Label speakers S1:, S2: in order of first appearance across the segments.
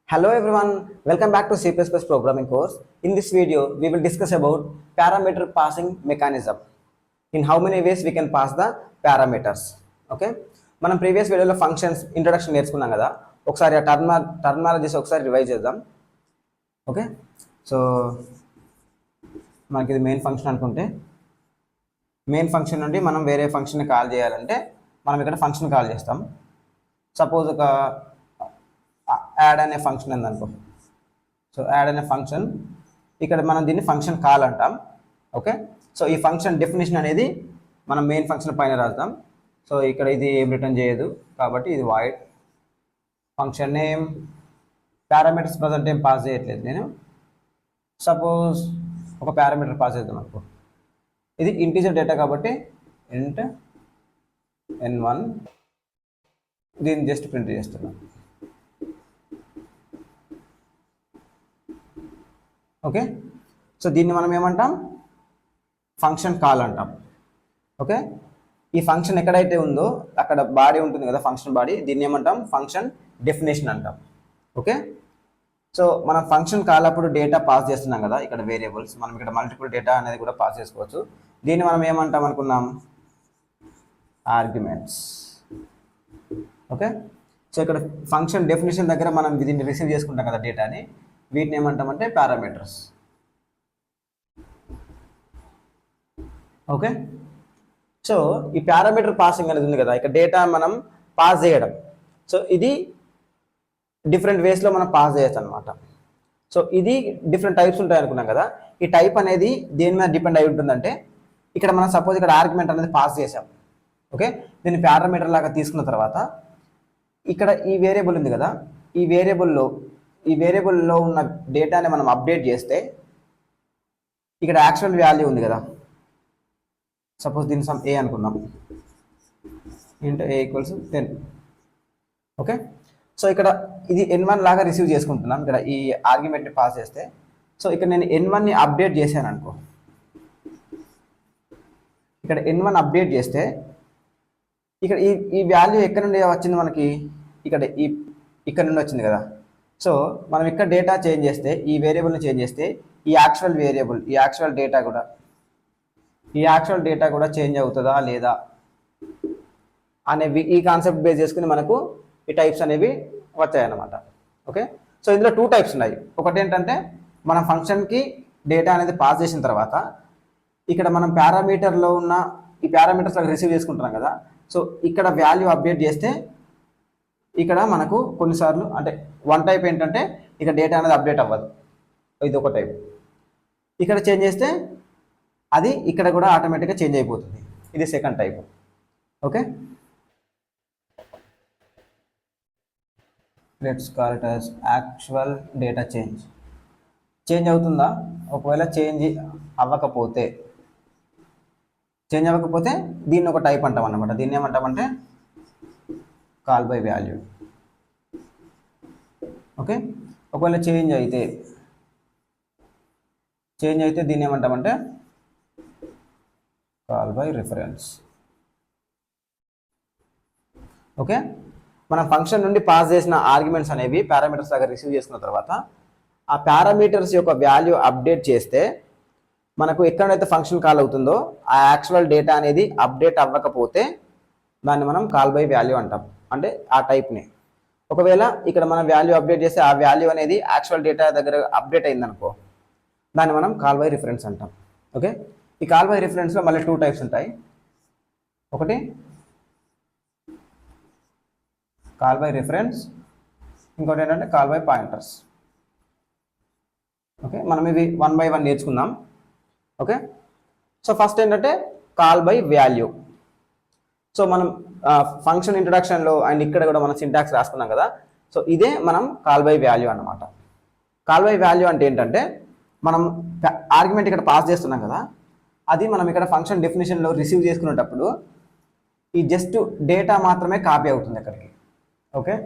S1: Hello everyone, welcome back to C++ programming course. In this video, we will discuss about parameter passing mechanism. In how many ways we can pass the parameters. Okay? మనం previous వీడియోలో functions introduction నేర్చుకున్నాం కదా, ఒకసారి ఆ terminologies ఒకసారి revise చేద్దాం. Okay, so మనకి ఇది మెయిన్ ఫంక్షన్ అనుకుంటే, మెయిన్ ఫంక్షన్ నుండి మనం వేరే ఫంక్షన్ని కాల్ చేయాలంటే మనం ఇక్కడ ఫంక్షన్ కాల్ చేస్తాం. సపోజ్ ఒక యాడ్ అనే ఫంక్షన్ ఉందనుకో, సో యాడ్ అనే ఫంక్షన్, ఇక్కడ మనం దీన్ని ఫంక్షన్ కాల్ అంటాం. ఓకే, సో ఈ ఫంక్షన్ డెఫినేషన్ అనేది మనం మెయిన్ ఫంక్షన్ పైన రాద్దాం. సో ఇక్కడ ఇది ఏం రిటర్న్ చేయదు కాబట్టి ఇది void function name. Parameters present ఏం పాస్ చేయట్లేదు నేను. సపోజ్ ఒక పారామీటర్ పాస్ చేద్దాం అనుకో, ఇది ఇంటీజర్ డేటా కాబట్టి ఇంట్ n1, దీన్ని జస్ట్ ప్రింట్ చేస్తున్నాం. ఓకే, సో దీన్ని మనం ఏమంటాం, ఫంక్షన్ కాల్ అంటాం. ఓకే, ఈ ఫంక్షన్ ఎక్కడైతే ఉందో అక్కడ బాడీ ఉంటుంది కదా, ఫంక్షన్ బాడీ, దీన్ని ఏమంటాం, ఫంక్షన్ డెఫినేషన్ అంటాం. ఓకే, సో మనం ఫంక్షన్ కాల్ అప్పుడు డేటా పాస్ చేస్తున్నాం కదా, ఇక్కడ వేరియబుల్స్, మనం ఇక్కడ మల్టిపుల్ డేటా అనేది కూడా పాస్ చేసుకోవచ్చు. దీన్ని మనం ఏమంటాం అనుకున్నాం, ఆర్గ్యుమెంట్స్. ఓకే, సో ఇక్కడ ఫంక్షన్ డెఫినేషన్ దగ్గర మనం దీన్ని రిసీవ్ చేసుకుంటాం కదా డేటాని, వీటిని ఏమంటామంటే పారామీటర్స్. ఓకే, సో ఈ పారామీటర్ పాసింగ్ అనేది ఉంది కదా, ఇక్కడ డేటా మనం పాస్ చేయడం. సో ఇది డిఫరెంట్ వేస్లో మనం పాస్ చేయొచ్చు అనమాట. సో ఇది డిఫరెంట్ టైప్స్ ఉంటాయి అనుకున్నాం కదా, ఈ టైప్ అనేది దేని మీద డిపెండ్ అయి ఉంటుందంటే, ఇక్కడ మనం సపోజ్ ఇక్కడ ఆర్గ్యుమెంట్ అనేది పాస్ చేసాం. ఓకే, దీన్ని పారామీటర్ లాగా తీసుకున్న తర్వాత ఇక్కడ ఈ వేరియబుల్ ఉంది కదా, ఈ వేరియబుల్లో ఉన్న డేటాని మనం అప్డేట్ చేస్తే ఇక్కడ యాక్చువల్ వాల్యూ ఉంది కదా, సపోజ్ దీని సమ్ ఏ అనుకున్నాం, ఇంటూ ఏ ఈక్వల్స్ 10. ఓకే, సో ఇక్కడ ఇది n1 లాగా రిసీవ్ చేసుకుంటున్నాం, ఇక్కడ ఈ ఆర్గ్యుమెంట్ని పాస్ చేస్తే. సో ఇక్కడ నేను n1ని అప్డేట్ చేశాను అనుకో, ఇక్కడ n1 అప్డేట్ చేస్తే ఇక్కడ ఈ వాల్యూ ఎక్కడ నుండి వచ్చింది మనకి, ఇక్కడ నుండి వచ్చింది కదా. సో మనం ఇక్కడ డేటా చేంజ్ చేస్తే, ఈ వేరియబుల్ని చేంజ్ చేస్తే ఈ యాక్చువల్ వేరియబుల్, ఈ యాక్చువల్ డేటా కూడా చేంజ్ అవుతుందా లేదా అనేవి, ఈ కాన్సెప్ట్ బేస్ చేసుకుని మనకు ఈ టైప్స్ అనేవి వచ్చాయన్నమాట. ఓకే, సో ఇందులో 2 టైప్స్ ఉన్నాయి. ఒకటి ఏంటంటే మనం ఫంక్షన్కి డేటా అనేది పాస్ చేసిన తర్వాత ఇక్కడ మనం పారామీటర్లో ఉన్న ఈ పారామీటర్స్ రిసీవ్ చేసుకుంటున్నాం కదా, సో ఇక్కడ వాల్యూ అప్డేట్ చేస్తే ఇక్కడ మనకు కొన్నిసార్లు అంటే వన్ టైప్ ఏంటంటే ఇక్కడ డేటా అనేది అప్డేట్ అవ్వదు, ఇది ఒక టైప్. ఇక్కడ చేంజ్ చేస్తే అది ఇక్కడ కూడా ఆటోమేటిక్గా చేంజ్ అయిపోతుంది, ఇది second type. Okay, let's call it as actual data change అవుతుందా, ఒకవేళ చేంజ్ అవ్వకపోతే దీన్ని ఒక టైప్ అంటాం అన్నమాట. దీన్ని ఏమంటామంటే కాల్ బై వాల్యూ. ఓకే, ఒకవేళ చేంజ్ అయితే దీన్ని ఏమంటామంటే కాల్ బై రిఫరెన్స్. ఓకే, మనం ఫంక్షన్ నుండి పాస్ చేసిన ఆర్గ్యుమెంట్స్ అనేవి పారామీటర్స్ దగ్గర రిసీవ్ చేసుకున్న తర్వాత ఆ పారామీటర్స్ యొక్క వాల్యూ అప్డేట్ చేస్తే మనకు ఎక్కడైతే ఫంక్షన్ కాల్ అవుతుందో ఆ యాక్చువల్ డేటా అనేది అప్డేట్ అవ్వకపోతే దాన్ని మనం కాల్ బై వాల్యూ అంటాం, అంటే ఆ టైప్ని. ఒకవేళ ఇక్కడ మనం వాల్యూ అప్డేట్ చేస్తే ఆ వాల్యూ అనేది యాక్చువల్ డేటా దగ్గర అప్డేట్ అయిందనుకో, దాన్ని మనం కాల్ బై రిఫరెన్స్ అంటాం. ఓకే, ఈ కాల్ బై రిఫరెన్స్లో మళ్ళీ 2 టైప్స్ ఉంటాయి. ఒకటి కాల్ బై రిఫరెన్స్, ఇంకోటి ఏంటంటే కాల్ బై పాయింటర్స్. ఓకే, మనం ఇవి 1 by 1 నేర్చుకుందాం. ఓకే, సో ఫస్ట్ ఏంటంటే కాల్ బై వాల్యూ. సో మనం ఫంక్షన్ ఇంట్రొడక్షన్లో అండ్ ఇక్కడ కూడా మనం సింటాక్స్ రాసుకున్నాం కదా, సో ఇదే మనం కాల్ బై వాల్యూ అన్నమాట. కాల్ బై వాల్యూ అంటే ఏంటంటే మనం ఆర్గ్యుమెంట్ ఇక్కడ పాస్ చేస్తున్నాం కదా, అది మనం ఇక్కడ ఫంక్షన్ డెఫినేషన్లో రిసీవ్ చేసుకునేటప్పుడు ఈ జస్ట్ డేటా మాత్రమే కాపీ అవుతుంది అక్కడికి. ఓకే,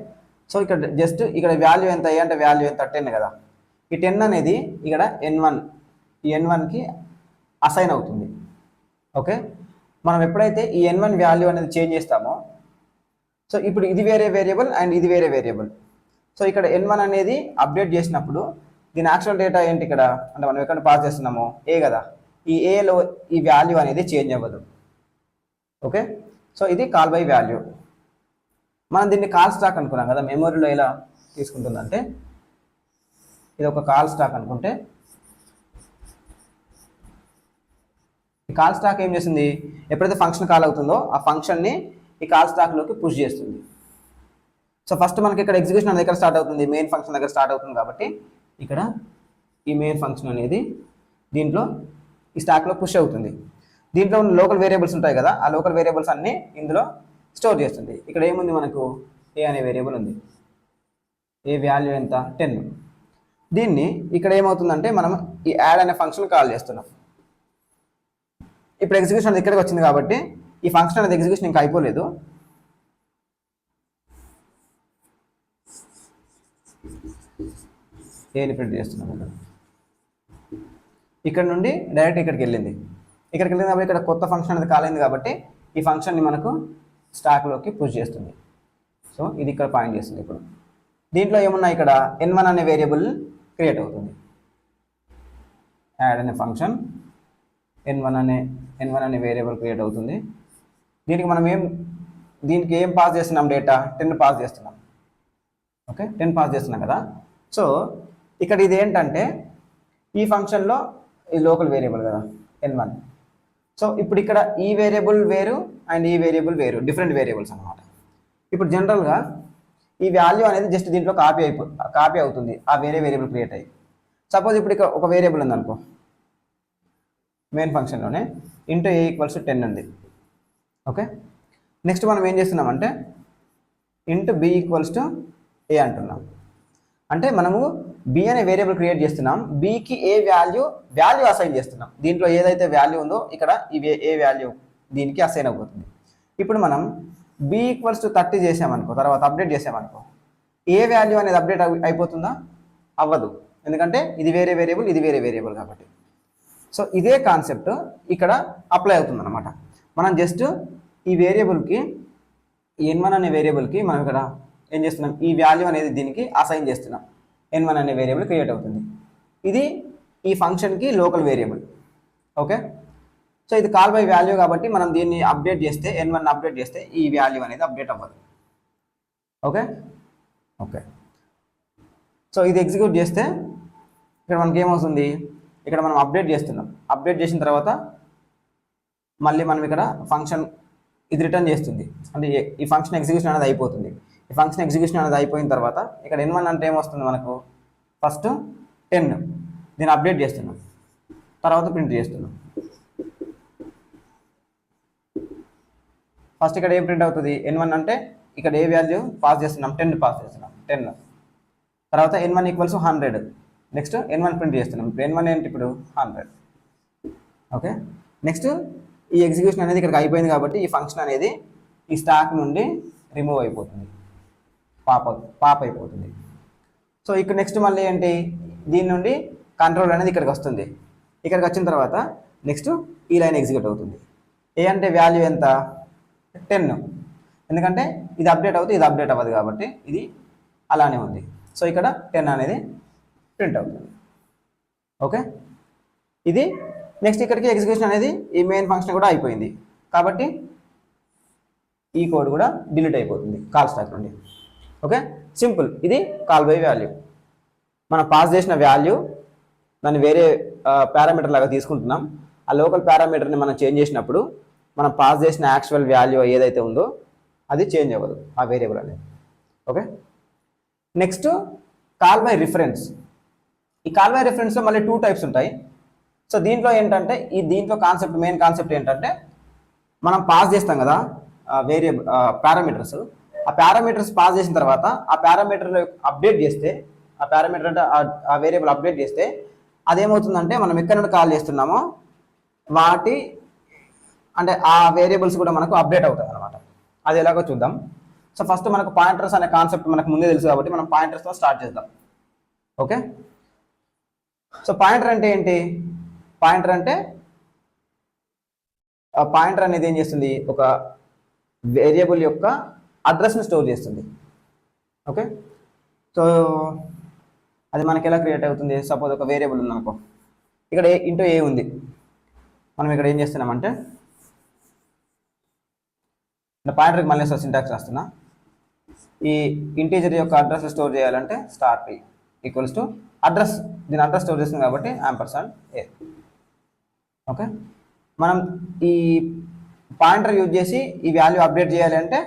S1: సో ఇక్కడ జస్ట్ ఇక్కడ వాల్యూ ఎంత అంటే వాల్యూ ఎంత 10 కదా, ఈ 10 అనేది ఇక్కడ ఈ n1కి అసైన్ అవుతుంది. ఓకే, మనం ఎప్పుడైతే ఈ n1 వాల్యూ అనేది చేంజ్ చేస్తామో, సో ఇప్పుడు ఇది వేరే వేరియబుల్ అండ్ ఇది వేరే వేరియబుల్. సో ఇక్కడ n1 అనేది అప్డేట్ చేసినప్పుడు దీని యాక్చువల్ డేటా ఏంటి ఇక్కడ అంటే మనం ఎక్కడ పాస్ చేస్తున్నామో ఏ కదా, ఈ ఏలో ఈ వాల్యూ అనేది చేంజ్ అవ్వదు. ఓకే, సో ఇది కాల్ బై వాల్యూ. మనం దీన్ని కాల్ స్టాక్ అనుకున్నాం కదా, మెమొరీలో ఎలా తీసుకుంటుందంటే ఇది ఒక కాల్ స్టాక్ అనుకుంటే ఈ కాల్ స్టాక్ ఏం చేస్తుంది, ఎప్పుడైతే ఫంక్షన్ కాల్ అవుతుందో ఆ ఫంక్షన్ని ఈ కాల్ స్టాక్లోకి పుష్ చేస్తుంది. సో ఫస్ట్ మనకి ఇక్కడ ఎగ్జిక్యూషన్ అనేది ఎక్కడ స్టార్ట్ అవుతుంది, మెయిన్ ఫంక్షన్ దగ్గర స్టార్ట్ అవుతుంది. కాబట్టి ఇక్కడ ఈ మెయిన్ ఫంక్షన్ అనేది దీంట్లో ఈ స్టాక్లో పుష్ అవుతుంది. దీంట్లో ఉన్న లోకల్ వేరియబుల్స్ ఉంటాయి కదా, ఆ లోకల్ వేరియబుల్స్ అన్నీ ఇందులో స్టోర్ చేస్తుంది. ఇక్కడ ఏముంది మనకు ఏ అనే వేరియబుల్ ఉంది, ఏ వాల్యూ ఎంత 10. దీన్ని ఇక్కడ ఏమవుతుందంటే మనం ఈ యాడ్ అనే ఫంక్షన్ కాల్ చేస్తున్నాం. ఇప్పుడు ఎగ్జిక్యూషన్ అనేది ఇక్కడికి వచ్చింది కాబట్టి ఈ ఫంక్షన్ అనేది ఎగ్జిక్యూషన్ ఇంకా అయిపోలేదు. ఏని ప్రింట్ చేస్తున్నాం, ఇక్కడ నుండి డైరెక్ట్ ఇక్కడికి వెళ్ళింది. ఇక్కడికి వెళ్ళింది కాబట్టి ఇక్కడ కొత్త ఫంక్షన్ అనేది కాలేదు కాబట్టి ఈ ఫంక్షన్ని మనకు స్టాక్లోకి పుష్ చేస్తుంది. సో ఇది ఇక్కడ పాయింట్ చేస్తుంది. ఇప్పుడు దీంట్లో ఏమున్నా ఇక్కడ n1 అనే వేరియబుల్ క్రియేట్ అవుతుంది. యాడ్ అనే ఫంక్షన్ n1 అనే వేరియబుల్ క్రియేట్ అవుతుంది. దీనికి ఏం పాస్ చేస్తున్నాం, డేటా 10 పాస్ చేస్తున్నాం. ఓకే, 10 పాస్ చేస్తున్నాం కదా. సో ఇక్కడ ఇది ఏంటంటే ఈ ఫంక్షన్లో ఈ లోకల్ వేరియబుల్ కదా n1. సో ఇప్పుడు ఇక్కడ ఈ వేరియబుల్ వేరు అండ్ ఈ వేరియబుల్ వేరు, డిఫరెంట్ వేరియబుల్స్ అనమాట. ఇప్పుడు జనరల్గా ఈ వాల్యూ అనేది జస్ట్ దీంట్లో కాపీ అవుతుంది ఆ వేరే వేరియబుల్ క్రియేట్ అయ్యి. సపోజ్ ఇప్పుడు ఇక్కడ ఒక వేరియబుల్ ఉందనుకో, మెయిన్ ఫంక్షన్లోనే ఇంటూ a = 10 ఉంది. ఓకే, నెక్స్ట్ మనం ఏం చేస్తున్నామంటే ఇంటూ b = a అంటున్నాం. అంటే మనము b అనే వేరియబుల్ క్రియేట్ చేస్తున్నాం, bకి ఏ వాల్యూ అసైన్ చేస్తున్నాం. దీంట్లో ఏదైతే వాల్యూ ఉందో ఇక్కడ ఏ వాల్యూ దీనికి అసైన్ అయిపోతుంది. ఇప్పుడు మనం b = 30 చేసామనుకో, తర్వాత అప్డేట్ చేసామనుకో, ఏ వాల్యూ అనేది అప్డేట్ అయిపోతుందా? అవ్వదు, ఎందుకంటే ఇది వేరే వేరియబుల్, ఇది వేరే వేరియబుల్ కాబట్టి. సో ఇదే కాన్సెప్ట్ ఇక్కడ అప్లై అవుతుంది అనమాట. మనం జస్ట్ ఈ వేరియబుల్కి n1 అనే వేరియబుల్కి మనం ఇక్కడ ఏం చేస్తున్నాం, ఈ వాల్యూ అనేది దీనికి అసైన్ చేస్తున్నాం. n1 అనే వేరియబుల్ క్రియేట్ అవుతుంది. ఇది ఈ ఫంక్షన్కి లోకల్ వేరియబుల్. ఓకే, సో ఇది కాల్ బై వాల్యూ కాబట్టి మనం దీన్ని అప్డేట్ చేస్తే n1 అప్డేట్ చేస్తే ఈ వాల్యూ అనేది అప్డేట్ అవ్వదు. ఓకే ఓకే, సో ఇది ఎగ్జిక్యూట్ చేస్తే ఇక్కడ మనకి ఏమవుతుంది, ఇక్కడ మనం అప్డేట్ చేస్తున్నాం. అప్డేట్ చేసిన తర్వాత మళ్ళీ మనం ఇక్కడ ఫంక్షన్ ఇది రిటర్న్ చేస్తుంది. అంటే ఈ ఫంక్షన్ ఎగ్జిక్యూషన్ అనేది అయిపోతుంది. ఈ ఫంక్షన్ ఎగ్జిక్యూషన్ అనేది అయిపోయిన తర్వాత ఇక్కడ n1 అంటే ఏమొస్తుంది మనకు, ఫస్ట్ 10 దీన్ని అప్డేట్ చేస్తున్నాం, తర్వాత ప్రింట్ చేస్తున్నాం. ఫస్ట్ ఇక్కడ ఏం ప్రింట్ అవుతుంది, n1 అంటే ఇక్కడ ఏ వాల్యూ పాస్ చేస్తున్నాం, 10 పాస్ చేస్తున్నాం. 10 తర్వాత n1 = 100. నెక్స్ట్ n1 ప్రింట్ చేస్తున్నాం. ఇప్పుడు n1 ఏంటి, ఇప్పుడు 100. ఓకే, నెక్స్ట్ ఈ ఎగ్జిక్యూషన్ అనేది ఇక్కడికి అయిపోయింది కాబట్టి ఈ ఫంక్షన్ అనేది ఈ స్టాక్ నుండి రిమూవ్ అయిపోతుంది, పాప్ అయిపోతుంది. సో ఇక్కడ నెక్స్ట్ మళ్ళీ ఏంటి, దీని నుండి కంట్రోల్ అనేది ఇక్కడికి వస్తుంది. ఇక్కడికి వచ్చిన తర్వాత నెక్స్ట్ ఈ లైన్ ఎగ్జిక్యూట్ అవుతుంది. ఏ అంటే వాల్యూ ఎంత, 10. ఎందుకంటే ఇది అప్డేట్ అవుతుంది, ఇది అప్డేట్ అవ్వదు కాబట్టి ఇది అలానే ఉంది. సో ఇక్కడ 10 అనేది ప్రింట్ అవుతుంది. ఓకే, ఇది నెక్స్ట్ ఇక్కడికి ఎగ్జిక్యూషన్ అనేది ఈ మెయిన్ ఫంక్షన్ కూడా అయిపోయింది కాబట్టి ఈ కోడ్ కూడా డిలీట్ అయిపోతుంది కాల్ స్టాక్ నుండి. Okay, simple. ఇది కాల్ బై వాల్యూ. మనం పాస్ చేసిన వాల్యూ దాన్ని వేరే పారామీటర్ లాగా తీసుకుంటున్నాం. ఆ లోకల్ పారామీటర్ని మనం చేంజ్ చేసినప్పుడు మనం పాస్ చేసిన యాక్చువల్ వాల్యూ ఏదైతే ఉందో అది చేంజ్ అవ్వదు, ఆ వేరియబుల్ అనేది. Okay, next call by reference. ఈ కాల్ బై రిఫరెన్స్లో మళ్ళీ 2 టైప్స్ ఉంటాయి. సో దీంట్లో ఏంటంటే దీంట్లో మెయిన్ కాన్సెప్ట్ ఏంటంటే మనం పాస్ చేస్తాం కదా వేరియబుల్ పారామీటర్స్. ఆ పారామీటర్స్ పాస్ చేసిన తర్వాత ఆ పారామీటర్లో అప్డేట్ చేస్తే, ఆ పారామీటర్ అంటే ఆ వేరియబుల్ అప్డేట్ చేస్తే అదేమవుతుందంటే మనం ఎక్కడ నుండి కాల్ చేస్తున్నామో వాటి అంటే ఆ వేరియబుల్స్ కూడా మనకు అప్డేట్ అవుతాయి అనమాట. అది ఎలాగో చూద్దాం. సో ఫస్ట్ మనకు పాయింటర్స్ అనే కాన్సెప్ట్ మనకు ముందే తెలుసు కాబట్టి మనం పాయింటర్స్తో స్టార్ట్ చేద్దాం. ఓకే, సో పాయింటర్ అంటే ఏంటి, పాయింటర్ అనేది ఏం చేస్తుంది, ఒక వేరియబుల్ యొక్క అడ్రస్ని స్టోర్ చేస్తుంది. ఓకే, సో సో అది మనకి ఎలా క్రియేట్ అవుతుంది? సపోజ్ ఒక వేరియబుల్ ఉందనుకో, ఇక్కడ ఇంటూ ఏ ఉంది. మనం ఇక్కడ ఏం చేస్తున్నామంటే పాయింటర్కి మళ్ళీ సింటాక్స్ రాస్తున్నా. ఈ ఇంటీజర్ యొక్క అడ్రస్ స్టోర్ చేయాలంటే star p equals to address, దీని అడ్రస్ స్టోర్ చేస్తుంది కాబట్టి &a. ఓకే, మనం ఈ పాయింటర్ యూజ్ చేసి ఈ వాల్యూ అప్డేట్ చేయాలి అంటే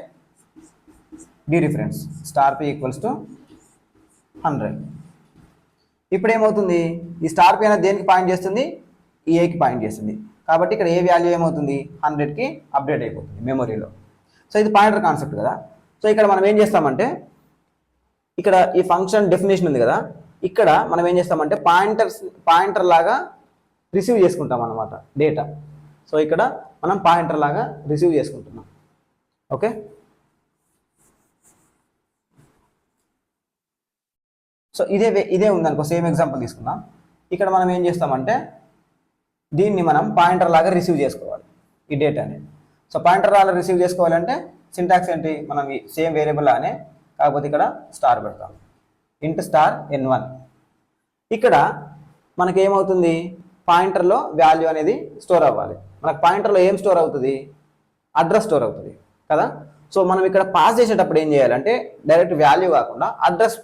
S1: డీరిఫరెన్స్ స్టార్ p ఈక్వల్స్ టు 100. ఇప్పుడు ఏమవుతుంది? ఈ స్టార్ p అనేది దేనికి పాయింట్ చేస్తుంది? ఈ ఏకి పాయింట్ చేస్తుంది కాబట్టి ఇక్కడ ఏ వాల్యూ ఏమవుతుంది? 100కి అప్డేట్ అయిపోతుంది మెమొరీలో. సో ఇది పాయింటర్ కాన్సెప్ట్ కదా. సో ఇక్కడ మనం ఏం చేస్తామంటే, ఇక్కడ ఈ ఫంక్షన్ డెఫినేషన్ ఉంది కదా, ఇక్కడ మనం ఏం చేస్తామంటే పాయింటర్ లాగా రిసీవ్ చేసుకుంటాం అన్నమాట డేటా. సో ఇక్కడ మనం పాయింటర్ లాగా రిసీవ్ చేసుకుంటున్నాం. ఓకే, సో ఇదే ఉందనుకో, సేమ్ ఎగ్జాంపుల్ తీసుకుందాం. ఇక్కడ మనం ఏం చేస్తామంటే దీన్ని మనం పాయింటర్ లాగా రిసీవ్ చేసుకోవాలి ఈ డేటాని. సో పాయింటర్ లాగా రిసీవ్ చేసుకోవాలంటే సింటాక్స్ ఏంటి? మనం సేమ్ వేరియబుల్ లానే, కాకపోతే ఇక్కడ స్టార్ పెడతాం, ఇంట్ స్టార్ n1. ఇక్కడ మనకి ఏమవుతుంది? పాయింటర్లో వాల్యూ అనేది స్టోర్ అవ్వాలి. మనకు పాయింటర్లో ఏం స్టోర్ అవుతుంది? అడ్రస్ స్టోర్ అవుతుంది కదా. సో మనం ఇక్కడ పాస్ చేసేటప్పుడు ఏం చేయాలంటే డైరెక్ట్ వాల్యూ కాకుండా అడ్రస్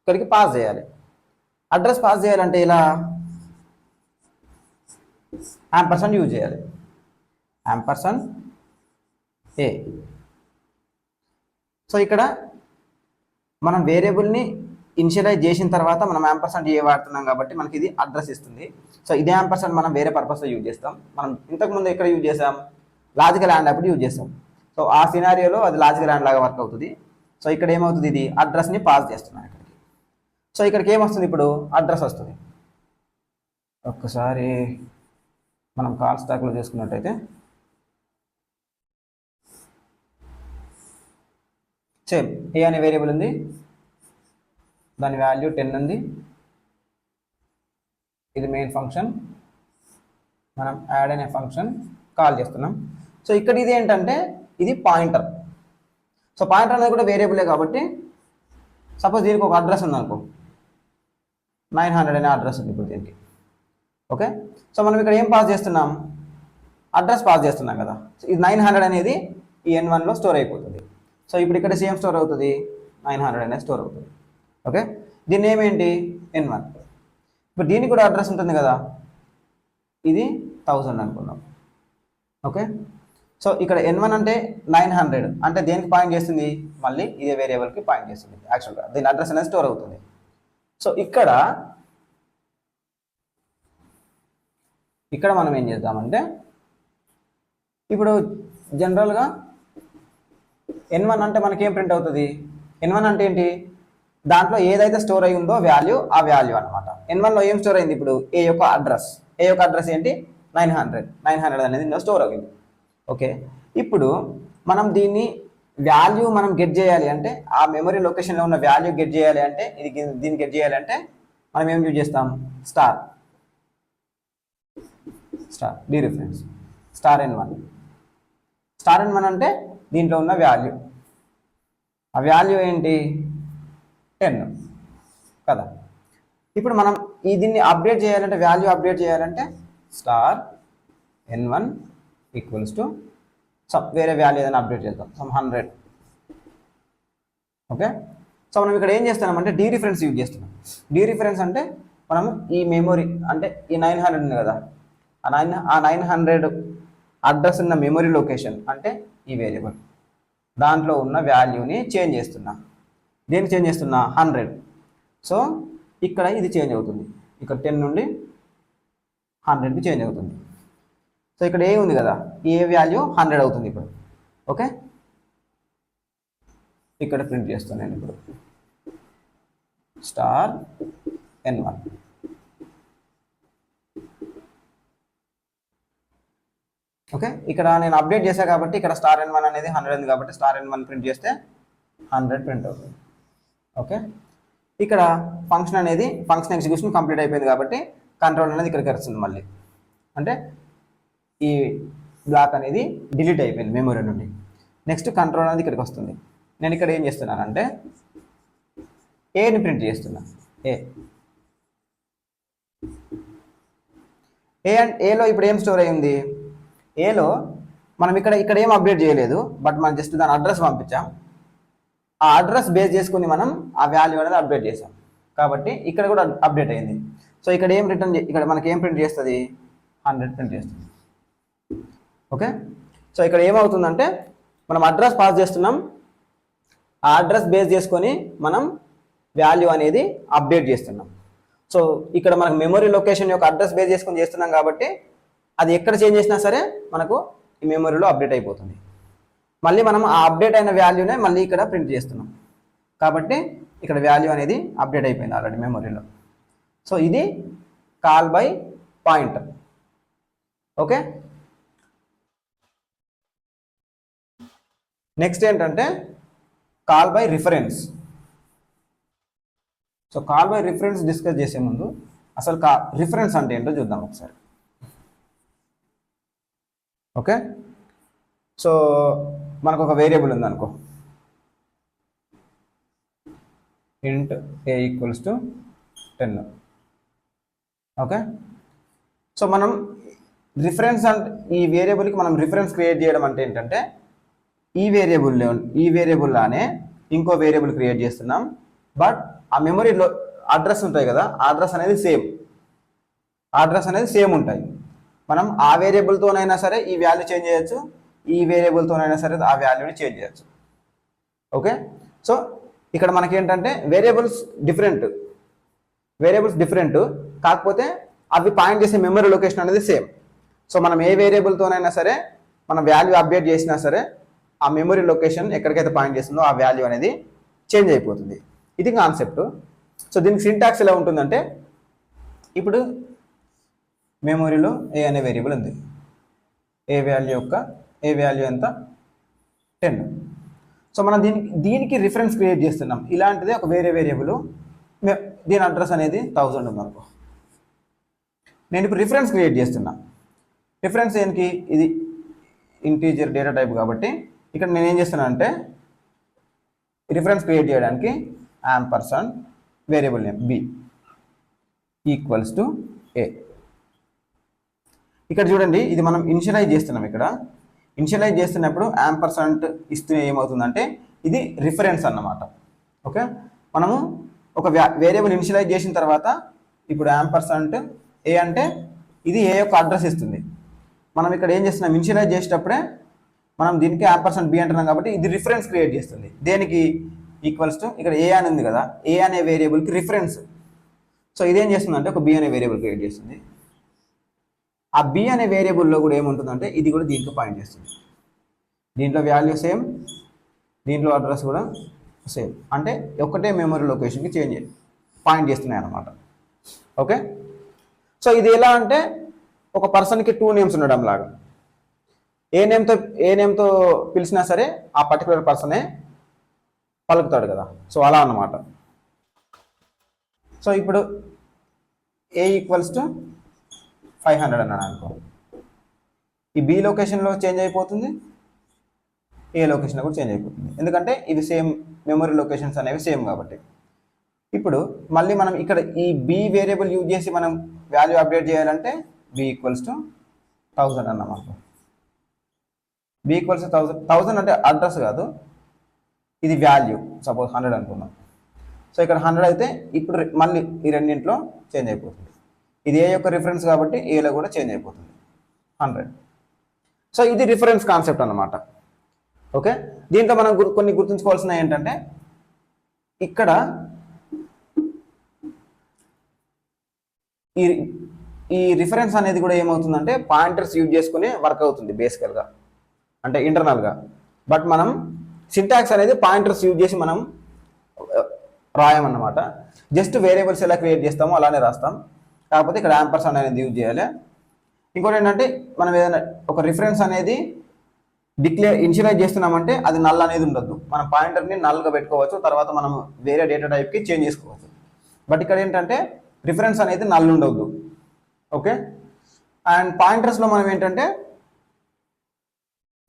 S1: ఇక్కడికి పాస్ చేయాలి. అడ్రస్ పాస్ చేయాలంటే ఇలా & యూజ్ చేయాలి, &a. సో ఇక్కడ మనం వేరియబుల్ని ఇనిషియలైజ్ చేసిన తర్వాత మనం &a వాడుతున్నాం కాబట్టి మనకి ఇది అడ్రస్ ఇస్తుంది. సో ఇదే & మనం వేరే పర్పస్లో యూజ్ చేస్తాం. మనం ఇంతకుముందు ఎక్కడ యూజ్ చేసాం? లాజికల్ AND అప్పుడు యూజ్ చేస్తాం. సో ఆ సినారియోలో అది లాజికల్ AND లాగా వర్క్ అవుతుంది. సో ఇక్కడ ఏమవుతుంది? ఇది అడ్రస్ని పాస్ చేస్తున్నాం ఇక్కడికి. సో ఇక్కడికి ఏమొస్తుంది? ఇప్పుడు అడ్రస్ వస్తుంది. ఒక్కసారి మనం కాల్ స్టాక్లో చేసుకున్నట్టయితే సేమ్ ఏ అనే వేరియబుల్ ఉంది, దాని వాల్యూ 10 ఉంది. ఇది మెయిన్ ఫంక్షన్, మనం యాడ్ అనే ఫంక్షన్ కాల్ చేస్తున్నాం. సో ఇక్కడ ఇది ఏంటంటే ఇది పాయింటర్. సో పాయింటర్ అనేది కూడా వేరియబులే కాబట్టి సపోజ్ దీనికి ఒక అడ్రస్ ఉందనుకో, 900 అనే అడ్రస్ ఉంది ఇప్పుడు దీనికి. ఓకే, సో మనం ఇక్కడ ఏం పాస్ చేస్తున్నాం? అడ్రస్ పాస్ చేస్తున్నాం కదా. సో ఇది 900 అనేది ఈ n1లో స్టోర్ అయిపోతుంది. సో ఇప్పుడు ఇక్కడ సేమ్ స్టోర్ అవుతుంది, 900 అనేది స్టోర్ అవుతుంది. ఓకే, దీని ఏమేంటి? n1. ఇప్పుడు దీనికి కూడా అడ్రస్ ఉంటుంది కదా, ఇది 1000 అనుకున్నాం. ఓకే, సో ఇక్కడ n1 అంటే 900 అంటే దేనికి పాయింట్ చేస్తుంది? మళ్ళీ ఇదే వేరియబుల్కి పాయింట్ చేస్తుంది. యాక్చువల్గా దీని అడ్రస్ అనేది స్టోర్ అవుతుంది. సో ఇక్కడ మనం ఏం చేద్దామంటే ఇప్పుడు జనరల్గా n1 అంటే మనకేం ప్రింట్ అవుతుంది? n1 అంటే ఏంటి? దాంట్లో ఏదైతే స్టోర్ అయి ఉందో వాల్యూ, ఆ వాల్యూ అనమాట. n1లో ఏం స్టోర్ అయింది? ఇప్పుడు ఏ యొక్క అడ్రస్. ఏ యొక్క అడ్రస్ ఏంటి? 900 అనేది ఇందులో స్టోర్ అయింది. ఓకే, ఇప్పుడు మనం దీన్ని వాల్యూ మనం గెట్ చేయాలి అంటే, ఆ మెమరీ లొకేషన్లో ఉన్న వాల్యూ గెట్ చేయాలి అంటే, దీన్ని గెట్ చేయాలి అంటే మనం ఏం యూజ్ చేస్తాం? Star డీరిఫరెన్స్ star n1. Star n1 అంటే దీంట్లో ఉన్న వాల్యూ, ఆ వాల్యూ ఏంటి? 10 కదా. ఇప్పుడు మనం దీన్ని అప్డేట్ చేయాలంటే, వాల్యూ అప్డేట్ చేయాలంటే స్టార్ n1 ఈక్వల్స్ టు వేరే వాల్యూ ఏదైనా అప్డేట్ చేద్దాం, 100. ఓకే, సో మనం ఇక్కడ ఏం చేస్తున్నామంటే డీరిఫరెన్స్ యూజ్ చేస్తున్నాం. డీరిఫరెన్స్ అంటే మనం ఈ మెమొరీ అంటే ఈ 900 ఉంది కదా, ఆ 900 అడ్రస్ ఉన్న మెమొరీ లొకేషన్ అంటే ఈ వేరియబుల్, దాంట్లో ఉన్న వాల్యూని చేంజ్ చేస్తున్నా. దేనికి చేంజ్ చేస్తున్నా? 100. సో ఇక్కడ ఇది చేంజ్ అవుతుంది, ఇక్కడ 10 నుండి 100కి చేంజ్ అవుతుంది. సో ఇక్కడ ఏ ఉంది కదా, ఏ వాల్యూ 100 అవుతుంది ఇప్పుడు. ఓకే, ఇక్కడ ప్రింట్ చేస్తాను నేను ఇప్పుడు స్టార్ n1. ఓకే, ఇక్కడ నేను అప్డేట్ చేశాను కాబట్టి ఇక్కడ స్టార్ n1 అనేది 100 ఉంది కాబట్టి స్టార్ n1 ప్రింట్ చేస్తే 100 ప్రింట్ అవుతుంది. ఓకే, ఇక్కడ ఫంక్షన్ ఎగ్జిక్యూషన్ కంప్లీట్ అయిపోయింది కాబట్టి కంట్రోల్ అనేది ఇక్కడికి వస్తుంది మళ్ళీ. అంటే ఈ బ్లాక్ అనేది డిలీట్ అయిపోయింది మెమరీ నుండి. నెక్స్ట్ కంట్రోల్ అనేది ఇక్కడికి వస్తుంది. నేను ఇక్కడ ఏం చేస్తున్నానంటే ఏని ప్రింట్ చేస్తున్నా. ఏ అండ్ ఏలో ఇప్పుడు ఏం స్టోర్ అయ్యింది? ఏలో మనం ఇక్కడ ఏం అప్డేట్ చేయలేదు, బట్ మనం జస్ట్ దాని అడ్రస్ పంపించాం. ఆ అడ్రస్ బేస్ చేసుకుని మనం ఆ వాల్యూ అనేది అప్డేట్ చేసాం కాబట్టి ఇక్కడ కూడా అప్డేట్ అయింది. సో ఇక్కడ ఏం ఇక్కడ మనకి ఏం ప్రింట్ చేస్తుంది? 100 ప్రింట్ చేస్తుంది. ఓకే, సో ఇక్కడ ఏమవుతుందంటే మనం అడ్రస్ పాస్ చేస్తున్నాం, ఆ అడ్రస్ బేస్ చేసుకొని మనం వాల్యూ అనేది అప్డేట్ చేస్తున్నాం. సో ఇక్కడ మనకు మెమరీ లొకేషన్ యొక్క అడ్రస్ బేస్ చేసుకొని చేస్తున్నాం కాబట్టి అది ఎక్కడ చేంజ్ చేసినా సరే మనకు ఈ మెమరీలో అప్డేట్ అయిపోతుంది. మళ్ళీ మనం ఆ అప్డేట్ అయిన వాల్యూనే మళ్ళీ ఇక్కడ ప్రింట్ చేస్తున్నాం కాబట్టి ఇక్కడ వాల్యూ అనేది అప్డేట్ అయిపోయింది ఆల్రెడీ మెమరీలో. సో ఇది call by pointer. Okay, next ఏంటంటే call by reference. So call by reference discuss చేసే ముందు అసలు రిఫరెన్స్ అంటే ఏంటో చూద్దాం ఒకసారి. ఓకే, సో మనకు ఒక వేరియబుల్ ఉందనుకో, int a equals to 10. Okay, so మనం రిఫరెన్స్ అంటే ఈ వేరియబుల్కి మనం రిఫరెన్స్ క్రియేట్ చేయడం అంటే ఏంటంటే ఈ వేరియబుల్లానే ఇంకో వేరియబుల్ క్రియేట్ చేస్తున్నాం, బట్ ఆ మెమరీలో అడ్రస్ ఉంటాయి కదా, అడ్రస్ అనేది సేమ్ ఉంటాయి. మనం ఆ వేరియబుల్తోనైనా సరే ఈ వాల్యూ చేంజ్ చేయొచ్చు, ఈ వేరియబుల్తోనైనా సరే ఆ వాల్యూని చేంజ్ చేయొచ్చు. ఓకే, సో ఇక్కడ మనకేంటంటే వేరియబుల్స్ డిఫరెంట్ కాకపోతే అవి పాయింట్ చేసే మెమరీ లొకేషన్ అనేది సేమ్. సో మనం ఏ వేరియబుల్తోనైనా సరే మనం వాల్యూ అప్డేట్ చేసినా సరే ఆ మెమరీ లొకేషన్ ఎక్కడికైతే పాయింట్ చేస్తుందో ఆ వాల్యూ అనేది చేంజ్ అయిపోతుంది. ఇది కాన్సెప్ట్. సో దీనికి సింటాక్స్ ఎలా ఉంటుందంటే, ఇప్పుడు మెమరీలో ఏ అనే వేరియబుల్ ఉంది, ఏ వాల్యూ ఎంత 10. సో మనం దీనికి రిఫరెన్స్ క్రియేట్ చేస్తున్నాం. ఇలాంటిదే ఒక వేరియబుల్, దీని అడ్రస్ అనేది 1000 ఉందనుకో. నేను ఇప్పుడు రిఫరెన్స్ క్రియేట్ చేస్తున్నా. రిఫరెన్స్ ఏంటి? ఇది ఇంటీజర్ డేటా టైప్ కాబట్టి ఇక్కడ నేను ఏం చేస్తున్నా అంటే రిఫరెన్స్ క్రియేట్ చేయడానికి ampersand variable name b equals to a. ఇక్కడ చూడండి, ఇది మనం ఇనిషియలైజ్ చేస్తున్నాం. ఇక్కడ ఇనిషియలైజ్ చేస్తున్నప్పుడు యాంపర్సండ్ ఇస్తే ఏమవుతుందంటే ఇది రిఫరెన్స్ అన్నమాట. ఓకే, మనము ఒక వేరియబుల్ ఇనిషియలైజ్ చేసిన తర్వాత ఇప్పుడు యాంపర్సండ్ ఏ అంటే ఇది ఏ యొక్క అడ్రస్ ఇస్తుంది. మనం ఇక్కడ ఏం చేస్తున్నాం, ఇనిషియలైజ్ చేసేటప్పుడే మనం దీనికి యాంపర్సండ్ బి అంటున్నాం కాబట్టి ఇది రిఫరెన్స్ క్రియేట్ చేస్తుంది. దేనికి? ఈక్వల్స్ టు ఇక్కడ ఏ అని ఉంది కదా, ఏ అనే వేరియబుల్కి రిఫరెన్స్. సో ఇదేం చేస్తుందంటే ఒక బి అనే వేరియబుల్ క్రియేట్ చేస్తుంది. ఆ బి అనే వేరియబుల్లో కూడా ఏముంటుందంటే ఇది కూడా దీంట్లో పాయింట్ చేస్తుంది. దీంట్లో వాల్యూ సేమ్, దీంట్లో అడ్రస్ కూడా సేమ్, అంటే ఒకటే మెమరీ లొకేషన్కి పాయింట్ చేస్తున్నాయి అన్నమాట. ఓకే, సో ఇది ఎలా అంటే ఒక పర్సన్కి 2 నేమ్స్ ఉండడం లాగా. ఏ నేమ్తో పిలిచినా సరే ఆ పర్టికులర్ పర్సనే పలుకుతాడు కదా. సో అలా అన్నమాట. సో ఇప్పుడు ఏ ఈక్వల్స్ టు 500 అన్నాడు అనుకో, ఈ బి లొకేషన్లో చేంజ్ అయిపోతుంది, ఏ లొకేషన్లో కూడా చేంజ్ అయిపోతుంది, ఎందుకంటే ఇవి సేమ్ మెమరీ లొకేషన్స్ అనేవి సేమ్ కాబట్టి. ఇప్పుడు మళ్ళీ మనం ఇక్కడ ఈ బి వేరియబుల్ యూజ్ చేసి మనం వాల్యూ అప్డేట్ చేయాలంటే బి ఈక్వల్స్ టు 1000 అన్నాం అనుకో. బి ఈక్వల్స్ టు 1000 అంటే అడ్రస్ కాదు, ఇది వాల్యూ. సపోజ్ 100 అనుకున్నాం. సో ఇక్కడ 100 అయితే ఇప్పుడు మళ్ళీ ఈ రెండింటిలో చేంజ్ అయిపోతుంది. ఇది ఏ యొక్క రిఫరెన్స్ కాబట్టి ఏలో కూడా చేంజ్ అయిపోతుంది 100. సో ఇది రిఫరెన్స్ కాన్సెప్ట్ అన్నమాట. ఓకే, దీంట్లో మనం కొన్ని గుర్తుంచుకోవాల్సినవి ఏంటంటే ఇక్కడ ఈ రిఫరెన్స్ అనేది కూడా ఏమవుతుందంటే పాయింటర్స్ యూజ్ చేసుకుని వర్క్ అవుతుంది బేసికల్గా, అంటే ఇంటర్నల్గా. బట్ మనం సింటాక్స్ అనేది పాయింటర్స్ యూజ్ చేసి మనం రాయమన్నమాట. జస్ట్ వేరియబుల్స్ ఎలా క్రియేట్ చేస్తామో అలానే రాస్తాం, కాకపోతే ఇక్కడ యాంపర్సండ్ అనేది యూజ్ చేయాలి. ఇంకోటి ఏంటంటే మనం ఏదైనా ఒక రిఫరెన్స్ అనేది ఇనిషియలైజ్ చేస్తున్నామంటే అది నల్ అనేది ఉండొద్దు. మనం పాయింటర్ని నల్గా పెట్టుకోవచ్చు, తర్వాత మనం వేరే డేటా టైప్కి చేంజ్ చేసుకోవచ్చు. బట్ ఇక్కడ ఏంటంటే రిఫరెన్స్ అనేది నల్ ఉండవద్దు. ఓకే, అండ్ పాయింటర్స్లో మనం ఏంటంటే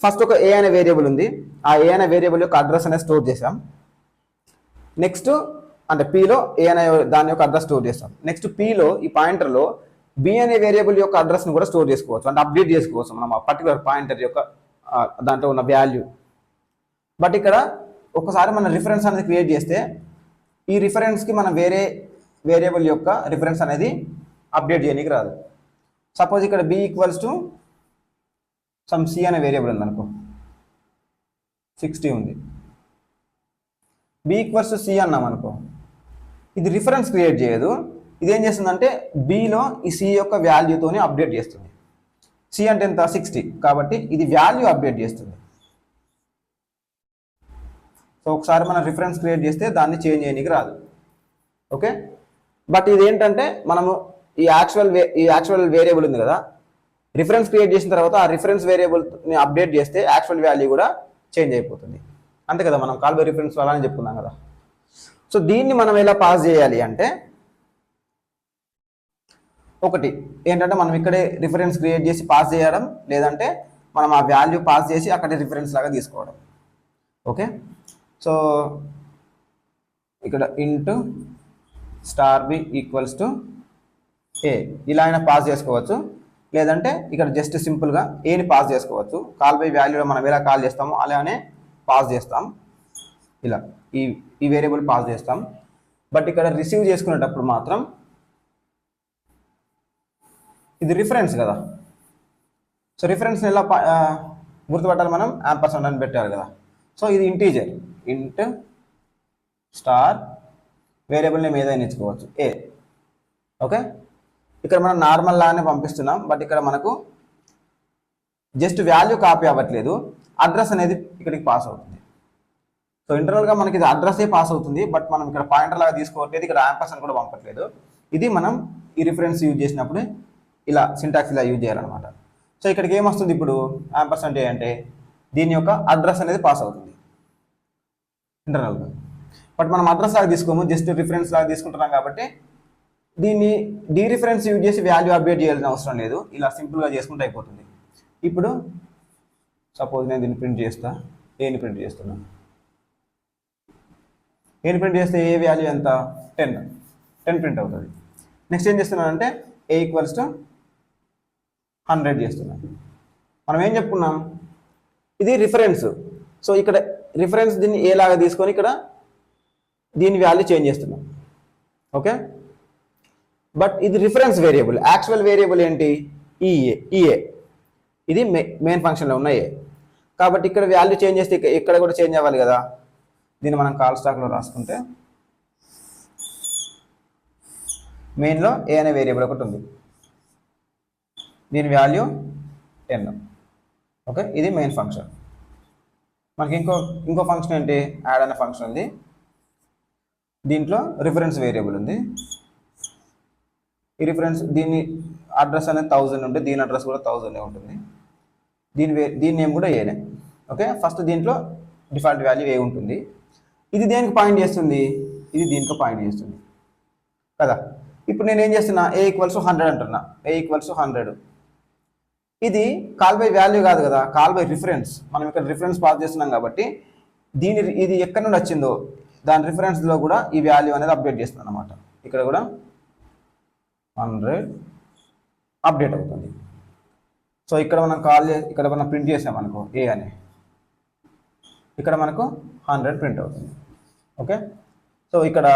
S1: ఫస్ట్ ఒక ఏ అనే వేరియబుల్ ఉంది, ఆ ఏ అనే వేరియబుల్ యొక్క అడ్రస్ అనేది స్టోర్ చేసాం. నెక్స్ట్ అంటే పీలో ఏ అనే దాని యొక్క అడ్రస్ స్టోర్ చేస్తాం. నెక్స్ట్ పీలో ఈ పాయింటర్లో బి అనే వేరియబుల్ యొక్క అడ్రస్ని కూడా స్టోర్ చేసుకోవచ్చు, అంటే అప్డేట్ చేసుకోవచ్చు మనం ఆ పర్టికులర్ పాయింటర్ యొక్క దాంట్లో ఉన్న వాల్యూ. బట్ ఇక్కడ ఒకసారి మనం రిఫరెన్స్ అనేది క్రియేట్ చేస్తే ఈ రిఫరెన్స్కి మనం వేరే వేరియబుల్ యొక్క రిఫరెన్స్ అనేది అప్డేట్ చేయడానికి రాదు. సపోజ్ ఇక్కడ B equals to some C అనే వేరియబుల్ ఉంది అనుకో, 60 ఉంది. బి ఈక్వల్స్ టు సి అన్నాం అనుకో, ఇది రిఫరెన్స్ క్రియేట్ చేయదు. ఇది ఏం చేస్తుందంటే బిలో ఈ సి యొక్క వాల్యూతోని అప్డేట్ చేస్తుంది. సి అంటే ఎంత, 60, కాబట్టి ఇది వాల్యూ అప్డేట్ చేస్తుంది. సో ఒకసారి మనం రిఫరెన్స్ క్రియేట్ చేస్తే దాన్ని చేంజ్ చేయడానికి రాదు. ఓకే, బట్ ఇది ఏంటంటే మనము ఈ యాక్చువల్ వేరియబుల్ ఉంది కదా, రిఫరెన్స్ క్రియేట్ చేసిన తర్వాత ఆ రిఫరెన్స్ వేరియబుల్ని అప్డేట్ చేస్తే యాక్చువల్ వాల్యూ కూడా చేంజ్ అయిపోతుంది. అంతే కదా, మనం కాల్ బై రిఫరెన్స్ అలానే చెప్పుకున్నాం కదా. సో దీన్ని మనం ఎలా పాస్ చేయాలి అంటే, ఒకటి ఏంటంటే మనం ఇక్కడే రిఫరెన్స్ క్రియేట్ చేసి పాస్ చేయడం, లేదంటే మనం ఆ వాల్యూ పాస్ చేసి అక్కడే రిఫరెన్స్ లాగా తీసుకోవడం. ఓకే, సో ఇక్కడ into star B equals to A ఇలా అయినా పాస్ చేసుకోవచ్చు, లేదంటే ఇక్కడ జస్ట్ సింపుల్గా ఏని పాస్ చేసుకోవచ్చు. కాల్ బై వాల్యూలో మనం ఎలా కాల్ చేస్తామో అలానే పాస్ చేస్తాం, ఇలా ఈ వేరియబుల్ పాస్ చేస్తాం. బట్ ఇక్కడ రిసీవ్ చేసుకునేటప్పుడు మాత్రం ఇది రిఫరెన్స్ కదా, సో రిఫరెన్స్ని ఎలా గుర్తుపట్టాలి, మనం యాంపర్సెంట్ అని పెట్టాలి కదా. సో ఇది ఇంటీజర్, ఇంట్ స్టార్ వేరియబుల్ నేమ్ ఏదైనా ఇచ్చుకోవచ్చు ఏ. ఓకే, ఇక్కడ మనం నార్మల్ లానే పంపిస్తున్నాం, బట్ ఇక్కడ మనకు జస్ట్ వాల్యూ కాపీ అవ్వట్లేదు, అడ్రస్ అనేది ఇక్కడికి పాస్ అవుతుంది. సో ఇంటర్నల్గా మనకి ఇది అడ్రస్సే పాస్ అవుతుంది, బట్ మనం ఇక్కడ పాయింటర్ లాగా తీసుకోవట్లేదు, ఇక్కడ యాంపర్సెంట్ కూడా పంపట్లేదు. ఇది మనం ఈ రిఫరెన్స్ యూజ్ చేసినప్పుడు ఇలా సింటాక్స్ ఇలా యూజ్ చేయాలన్నమాట. సో ఇక్కడికి ఏమొస్తుంది ఇప్పుడు, యాంపర్సెంట్ అంటే దీని యొక్క అడ్రస్ అనేది పాస్ అవుతుంది ఇంటర్నల్గా. బట్ మనం అడ్రస్ లాగా తీసుకోము, జస్ట్ రిఫరెన్స్ లాగా తీసుకుంటున్నాం కాబట్టి దీన్ని డీ రిఫరెన్స్ యూజ్ చేసి వాల్యూ అప్డేట్ చేయాల్సిన అవసరం లేదు, ఇలా సింపుల్గా చేసుకుంటే అయిపోతుంది. ఇప్పుడు సపోజ్ నేను దీన్ని ప్రింట్ చేస్తా, ఏని ప్రింట్ చేస్తున్నాను. ఏని ప్రింట్ చేస్తే ఏ వాల్యూ ఎంత, 10 ప్రింట్ అవుతుంది. నెక్స్ట్ ఏం చేస్తున్నానంటే ఏ ఈక్వల్స్ టు 100 చేస్తున్నాను. మనం ఏం చెప్పుకున్నాం, ఇది రిఫరెన్స్. సో ఇక్కడ రిఫరెన్స్ దీన్ని ఏ లాగా తీసుకొని ఇక్కడ దీని వాల్యూ చేంజ్ చేస్తున్నాం. ఓకే, బట్ ఇది రిఫరెన్స్ వేరియబుల్, యాక్చువల్ వేరియబుల్ ఏంటి, ఈఏ. ఇది మెయిన్ ఫంక్షన్లో ఉన్న ఏ, కాబట్టి ఇక్కడ వాల్యూ చేంజ్ చేస్తే ఇక్కడ కూడా చేంజ్ అవ్వాలి కదా. దీన్ని మనం కాల్ స్టాక్లో రాసుకుంటే మెయిన్లో ఏ అనే వేరియబుల్ ఒకటి ఉంది, దీని వాల్యూ 10. ఓకే, ఇది మెయిన్ ఫంక్షన్. మనకి ఇంకో ఫంక్షన్ ఏంటి, యాడ్ అనే ఫంక్షన్ ఉంది, దీంట్లో రిఫరెన్స్ వేరియబుల్ ఉంది. ఈ రిఫరెన్స్ దీని అడ్రస్ అనేది 1000 ఉంటుంది, దీని అడ్రస్ కూడా 1000 ఉంటుంది, దీని నేమ్ కూడా ఏనే. ఓకే, ఫస్ట్ దీంట్లో డిఫాల్ట్ వాల్యూ ఏ ఉంటుంది. ఇది దేనికి పాయింట్ చేస్తుంది, ఇది దీనికి పాయింట్ చేస్తుంది కదా. ఇప్పుడు నేను ఏం చేస్తున్నా, ఏ ఈక్వల్స్ 100 అంటున్నా, ఏ ఈక్వల్స్ 100. ఇది కాల్ బై వాల్యూ కాదు కదా, కాల్ బై రిఫరెన్స్. మనం ఇక్కడ రిఫరెన్స్ పాస్ చేస్తున్నాం కాబట్టి ఇది ఎక్కడి నుండి వచ్చిందో దాని రిఫరెన్స్లో కూడా ఈ వాల్యూ అనేది అప్డేట్ చేస్తుంది అనమాట. ఇక్కడ కూడా 100 అప్డేట్ అవుతుంది. సో ఇక్కడ మనం ఇక్కడ మనం ప్రింట్ చేసామనుకో ఏ అని, ఇక్కడ మనకు 100 ప్రింట్ అవుతుంది. ఓకే, సో ఇక్కడ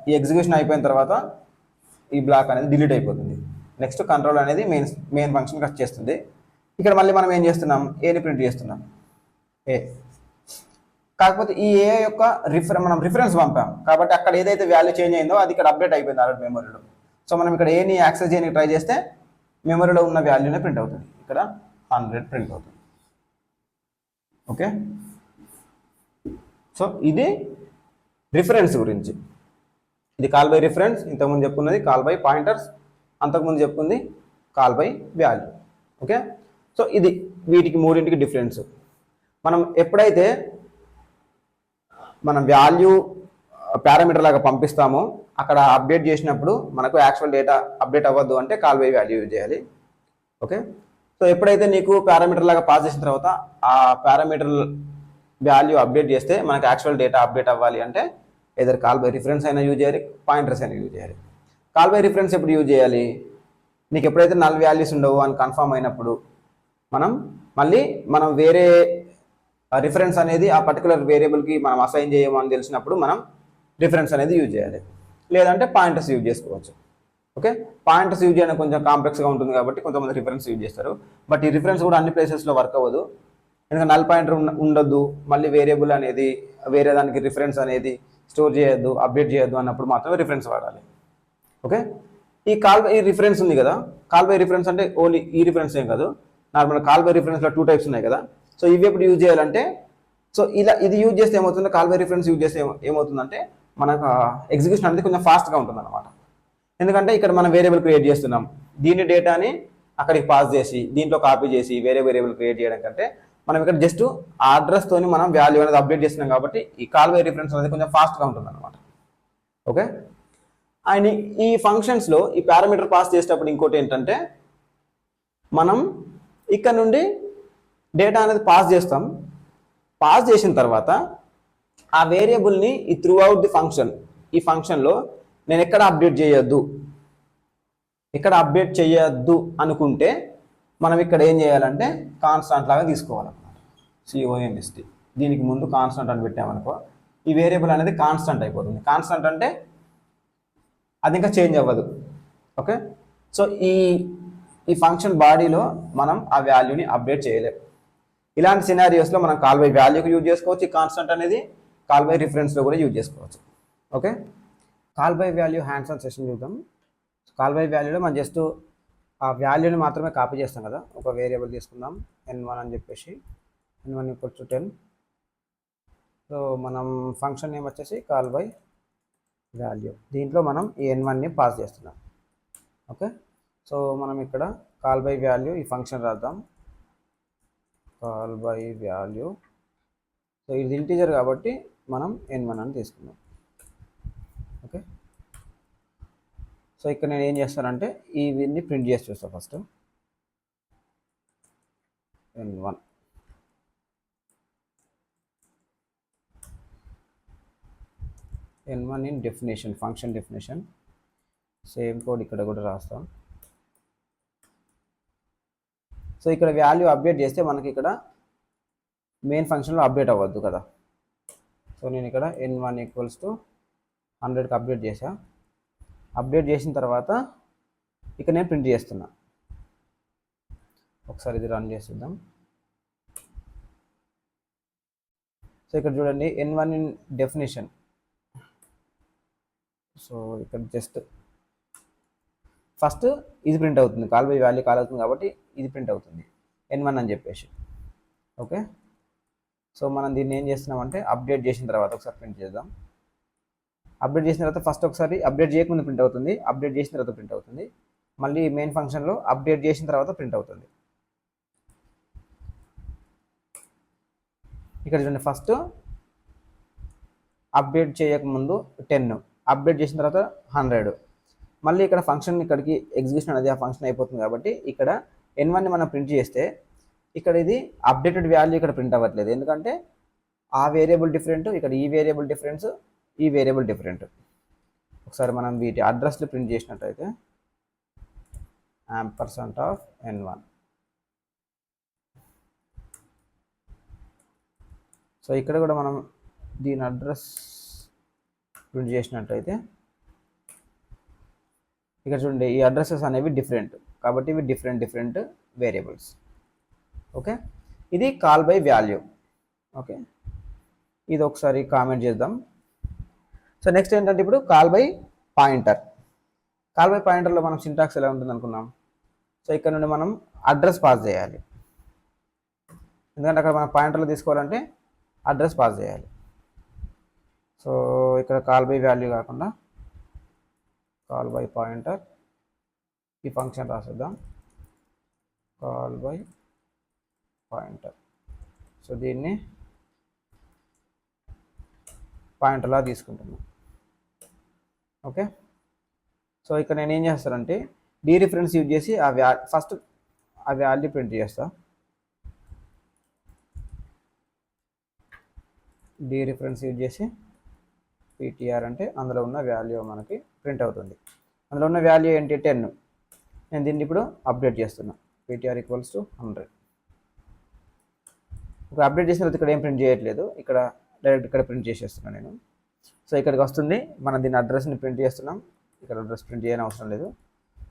S1: ఈ ఎగ్జిక్యూషన్ అయిపోయిన తర్వాత ఈ బ్లాక్ అనేది డిలీట్ అయిపోతుంది. నెక్స్ట్ కంట్రోల్ అనేది మెయిన్ ఫంక్షన్కి వచ్చేస్తుంది. ఇక్కడ మళ్ళీ మనం ఏం చేస్తున్నాం, ఏని ప్రింట్ చేస్తున్నాం ఏ. కాకపోతే ఈ ఏ యొక్క మనం రిఫరెన్స్ పంపాం కాబట్టి అక్కడ ఏదైతే వాల్యూ చేంజ్ అయిందో అది ఇక్కడ అప్డేట్ అయిపోయింది ఆల్రెడీ మెమరీలో. సో మనం ఇక్కడ ఏని యాక్సెస్ చేయడానికి ట్రై చేస్తే మెమరీలో ఉన్న వాల్యూనే ప్రింట్ అవుతుంది, ఇక్కడ 100 ప్రింట్ అవుతుంది. ఓకే, సో ఇది రిఫరెన్స్ గురించి. ఇది కాల్ బై రిఫరెన్స్, ఇంతకుముందు చెప్పుకున్నది కాల్ బై పాయింటర్స్, అంతకుముందు చెప్పుకుంది call by value. Okay, so ఇది వీటికి మూడింటికి డిఫరెన్స్. మనం ఎప్పుడైతే మనం వాల్యూ పారామీటర్ లాగా పంపిస్తామో అక్కడ అప్డేట్ చేసినప్పుడు మనకు యాక్చువల్ డేటా అప్డేట్ అవ్వద్దు అంటే కాల్ బై వాల్యూ యూజ్ చేయాలి. ఓకే, సో ఎప్పుడైతే నీకు పారామీటర్ లాగా పాస్ చేసిన తర్వాత ఆ పారామీటర్ వాల్యూ అప్డేట్ చేస్తే మనకు యాక్చువల్ డేటా అప్డేట్ అవ్వాలి అంటే ఏదర్ కాల్ బై రిఫరెన్స్ అయినా యూజ్ చేయాలి, పాయింటర్స్ అయినా యూజ్ చేయాలి. కాల్ బై రిఫరెన్స్ ఎప్పుడు యూజ్ చేయాలి? నీకు ఎప్పుడైతే నల్ వాల్యూస్ ఉండవు అని కన్ఫర్మ్ అయినప్పుడు మనం వేరే రిఫరెన్స్ అనేది ఆ పర్టికులర్ వేరియబుల్కి మనం అసైన్ చేయము అని తెలిసినప్పుడు మనం రిఫరెన్స్ అనేది యూజ్ చేయాలి, లేదంటే పాయింటర్స్ యూజ్ చేసుకోవచ్చు. ఓకే, పాయింటర్స్ యూజ్ చేయడం కొంచెం కాంప్లెక్స్గా ఉంటుంది కాబట్టి కొంతమంది రిఫరెన్స్ యూజ్ చేస్తారు. బట్ ఈ రిఫరెన్స్ కూడా అన్ని ప్లేసెస్లో వర్క్ అవ్వదు. ఎందుకంటే నల్ పాయింటర్ ఉండొద్దు, మళ్ళీ వేరియబుల్ అనేది వేరే దానికి రిఫరెన్స్ అనేది స్టోర్ చేయొద్దు, అప్డేట్ చేయొద్దు అన్నప్పుడు మాత్రమే రిఫరెన్స్ వాడాలి. ఓకే, ఈ రిఫరెన్స్ ఉంది కదా, కాల్ బై రిఫరెన్స్ అంటే ఓన్లీ ఈ రిఫరెన్స్ ఏం కాదు, నార్మల్ కాల్ బై రిఫరెన్స్లో 2 టైప్స్ ఉన్నాయి కదా. సో ఇవి ఎప్పుడు యూజ్ చేయాలంటే, సో ఇలా ఇది యూజ్ చేస్తే ఏమవుతుంది, కాల్ బై రిఫరెన్స్ యూజ్ చేస్తే ఏమవుతుందంటే మనకు ఎగ్జిక్యూషన్ అనేది కొంచెం ఫాస్ట్గా ఉంటుంది అనమాట. ఎందుకంటే ఇక్కడ మనం వేరియబుల్ క్రియేట్ చేస్తున్నాం, దీని డేటాని అక్కడికి పాస్ చేసి దీంట్లో కాపీ చేసి వేరే వేరియబుల్ క్రియేట్ చేయడం కంటే మనం ఇక్కడ జస్ట్ ఆ అడ్రస్తోని మనం వాల్యూ అనేది అప్డేట్ చేస్తున్నాం కాబట్టి ఈ కాల్ బై రిఫరెన్స్ అనేది కొంచెం ఫాస్ట్గా ఉంటుంది అనమాట. ఓకే, అండ్ ఈ ఫంక్షన్స్లో ఈ పారామీటర్ పాస్ చేసేటప్పుడు ఇంకోటి ఏంటంటే, మనం ఇక్కడ నుండి డేటా అనేది పాస్ చేస్తాం. పాస్ చేసిన తర్వాత ఆ వేరియబుల్ని ఈ త్రూ అవుట్ ది ఫంక్షన్, ఈ ఫంక్షన్లో నేను ఎక్కడ అప్డేట్ చేయొద్దు అనుకుంటే మనం ఇక్కడ ఏం చేయాలంటే కాన్స్టాంట్ లాగా తీసుకోవాలన్నమాట. CONST దీనికి ముందు కాన్స్టాంట్ అని పెట్టామనుకో, ఈ వేరియబుల్ అనేది కాన్స్టాంట్ అయిపోతుంది. కాన్స్టాంట్ అంటే అది ఇంకా చేంజ్ అవ్వదు. ఓకే, సో ఈ ఫంక్షన్ బాడీలో మనం ఆ వాల్యూని అప్డేట్ చేయలేము. ఇలాంటి సినారియోస్లో మనం కాల్ బై వాల్యూకి యూజ్ చేసుకోవచ్చు. ఈ కాన్స్టెంట్ అనేది కాల్ బై రిఫరెన్స్లో కూడా యూజ్ చేసుకోవచ్చు. Okay, call by value hands on session చూద్దాం. కాల్ బై వాల్యూలో మనం జస్ట్ ఆ వాల్యూని మాత్రమే కాపీ చేస్తాం కదా. ఒక వేరియబుల్ తీసుకుందాం n1 అని చెప్పేసి, n1 = 10. సో మనం ఫంక్షన్ నేమ్ వచ్చేసి కాల్ బై వాల్యూ, దీంట్లో మనం ఈ n1ని పాస్ చేస్తున్నాం. ఓకే, సో మనం ఇక్కడ కాల్ బై వాల్యూ ఈ ఫంక్షన్ రాద్దాం, కాల్ బై వాల్యూ. సో ఇది ఇంటీజర్ కాబట్టి మనం n1 అని తీసుకున్నాం. ఓకే, సో ఇక్కడ నేను ఏం చేస్తానంటే ఇవన్నీ ప్రింట్ చేసి చూస్తాను. First n1 in definition, function definition. Same code ఇక్కడ కూడా రాస్తాం. సో ఇక్కడ వాల్యూ అప్డేట్ చేస్తే మనకి ఇక్కడ మెయిన్ ఫంక్షన్లో అప్డేట్ అవ్వద్దు కదా. సో నేను ఇక్కడ n1 = 100కి అప్డేట్ చేసా. అప్డేట్ చేసిన తర్వాత ఇక్కడ నేను ప్రింట్ చేస్తున్నా. ఒకసారి ఇది రన్ చేద్దాం. సో ఇక్కడ చూడండి n1 ఇన్ డెఫినేషన్. సో ఇక్కడ జస్ట్ ఫస్ట్ ఇది ప్రింట్ అవుతుంది, కాల్ బై వాల్యూ కాల్ అవుతుంది కాబట్టి ఇది ప్రింట్ అవుతుంది n1 అని చెప్పేసి. ఓకే, సో మనం దీన్ని ఏం చేస్తున్నామంటే అప్డేట్ చేసిన తర్వాత ఒకసారి ప్రింట్ చేద్దాం. అప్డేట్ చేసిన తర్వాత ఫస్ట్ ఒకసారి అప్డేట్ చేయకముందు ప్రింట్ అవుతుంది, అప్డేట్ చేసిన తర్వాత ప్రింట్ అవుతుంది, మళ్ళీ మెయిన్ ఫంక్షన్లో అప్డేట్ చేసిన తర్వాత ప్రింట్ అవుతుంది. ఇక్కడ చూడండి, ఫస్ట్ అప్డేట్ చేయకముందు 10, అప్డేట్ చేసిన తర్వాత 100. మళ్ళీ ఇక్కడ ఫంక్షన్ ఇక్కడికి ఎగ్జిక్యూషన్ అనేది ఆ ఫంక్షన్ అయిపోతుంది కాబట్టి ఇక్కడ n1ని మనం ప్రింట్ చేస్తే ఇక్కడ ఇది అప్డేటెడ్ వాల్యూ ఇక్కడ ప్రింట్ అవ్వట్లేదు, ఎందుకంటే ఆ వేరియబుల్ డిఫరెంట్, ఇక్కడ ఈ వేరియబుల్ డిఫరెన్స్, ఈ వేరియబుల్ డిఫరెంట్. ఒకసారి మనం వీటి అడ్రస్లు ప్రింట్ చేసినట్టయితే %n1. సో ఇక్కడ కూడా మనం దీని అడ్రస్ ప్రింట్ చేసినట్టయితే ఇక్కడ చూడండి ఈ అడ్రసెస్ అనేవి డిఫరెంట్ కాబట్టి ఇవి డిఫరెంట్ వేరియబుల్స్. ఓకే, ఇది కాల్ బై వాల్యూ. ఓకే, ఇది ఒకసారి కామెంట్ చేద్దాం. సో నెక్స్ట్ ఏంటంటే ఇప్పుడు call by pointer. Call by పాయింటర్లో మనం సింటాక్స్ ఎలా ఉంటుంది అనుకున్నాం. సో ఇక్కడ నుండి మనం అడ్రస్ పాస్ చేయాలి, ఎందుకంటే అక్కడ మనం పాయింటర్లో తీసుకోవాలంటే అడ్రస్ పాస్ చేయాలి. సో ఇక్కడ కాల్ బై వాల్యూ కాకుండా కాల్ బై పాయింటర్, ఈ ఫంక్షన్ రాసేద్దాం కాల్ బై పాయింటర్. సో దీన్ని పాయింటర్లా తీసుకుంటున్నాం. ఓకే, సో ఇక్కడ నేను ఏం చేస్తానంటే డీరిఫరెన్స్ యూజ్ చేసి ఫస్ట్ ఆ వాల్యూ ప్రింట్ చేస్తా. డీరిఫరెన్స్ యూజ్ చేసి ptr అంటే అందులో ఉన్న వాల్యూ మనకి ప్రింట్ అవుతుంది. అందులో ఉన్న వాల్యూ ఏంటి 10. నేను దీన్ని ఇప్పుడు అప్డేట్ చేస్తున్నా ptr ఈక్వల్స్ టు 100. ఇప్పుడు అప్డేట్ చేసిన తర్వాత ఇక్కడ ఏం ప్రింట్ చేయట్లేదు, ఇక్కడ డైరెక్ట్ ఇక్కడ ప్రింట్ చేసేస్తున్నాను నేను. సో ఇక్కడికి వస్తుంది, మనం దీని అడ్రస్ని ప్రింట్ చేస్తున్నాం, ఇక్కడ అడ్రస్ ప్రింట్ చేయని అవసరం లేదు.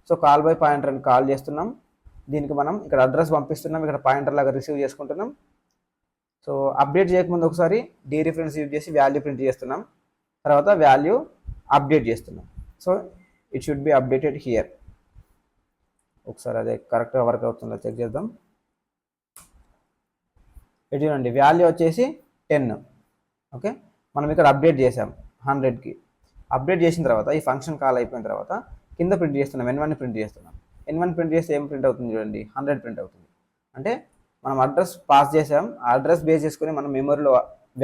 S1: సో కాల్ బై పాయింటర్ అని కాల్ చేస్తున్నాం, దీనికి మనం ఇక్కడ అడ్రస్ పంపిస్తున్నాం, ఇక్కడ పాయింటర్ లాగా రిసీవ్ చేసుకుంటున్నాం. సో అప్డేట్ చేయకముందు ఒకసారి డీరిఫరెన్స్ యూజ్ చేసి వాల్యూ ప్రింట్ చేస్తున్నాం, తర్వాత వాల్యూ అప్డేట్ చేస్తున్నాం. So it should be updated here. ఒకసారి అదే కరెక్ట్గా వర్క్ అవుతుందో చెక్ చేద్దాం. ఇది చూడండి, వాల్యూ వచ్చేసి 10. ఓకే, మనం ఇక్కడ అప్డేట్ చేసాం 100కి. అప్డేట్ చేసిన తర్వాత ఈ ఫంక్షన్ కాల్ అయిపోయిన తర్వాత కింద ప్రింట్ చేస్తున్నాం, n1ని ప్రింట్ చేస్తున్నాం. n1 ప్రింట్ చేస్తే ఏం ప్రింట్ అవుతుంది చూడండి, 100 ప్రింట్ అవుతుంది. అంటే మనం అడ్రస్ పాస్ చేసాం, ఆ అడ్రస్ బేస్ చేసుకొని మనం మెమరీలో